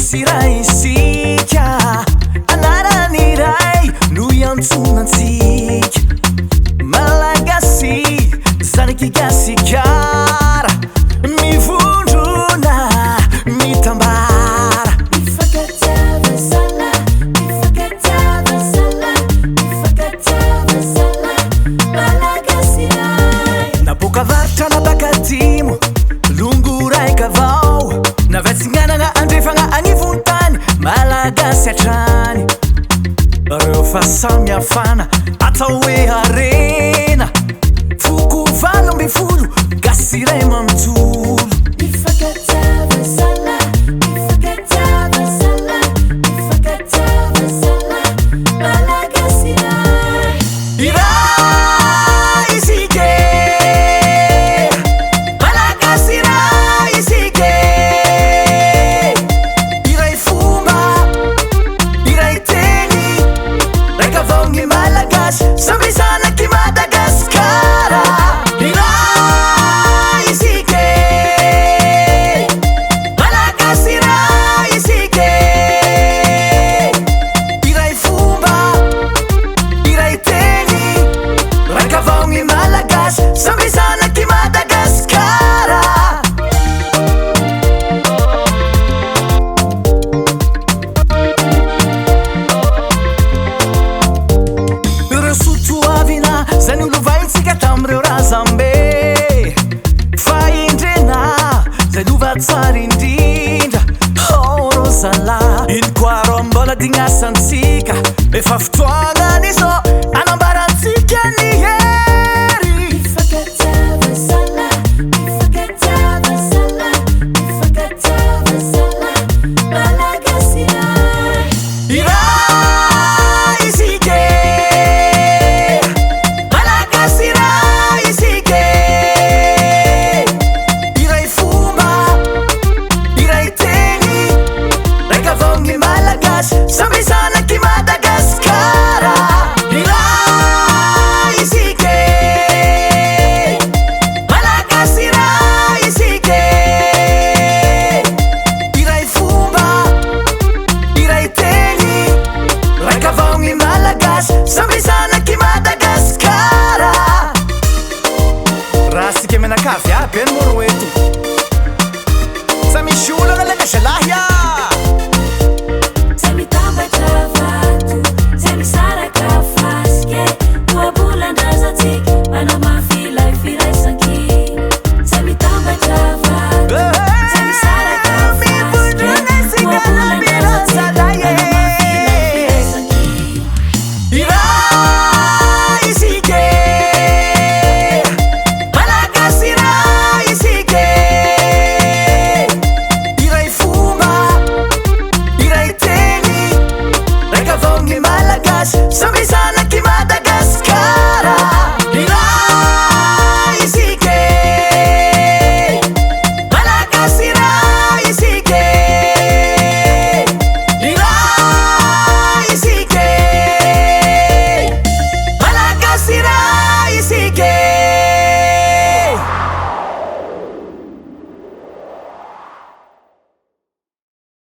Siraisika anaraniray no iantsonantsika malagasy zanaky gasikara mivondrona mitambara naboka varitra nabakatimo longo raiky avao navatsinganana andrefagna anivontany malagasy atrany reo fa samy afana atao hoe arena foko valo amby folo gasy ray mamitsolo Sampai sana ki Madagaskara Irai sike Malagasy irai sike Irai fomba Irai teny Rakavaogny malagasy Sampai sana ki Madagaskara Zany olo vaintsika tamreo razambe fa indrena zay lova tsara indrindra rosala iny koa ro mbola dignasantsika efa fotoagnany izao anambarantsika ny hery Sampai sana ki Madagaskara Irai sike Malagasy irai sike Irai fomba Irai teny Rakavaogny malagasy Sampai sana ki Madagaskara raha sika menakavy aby any moro eto sa misy olana le kasalahy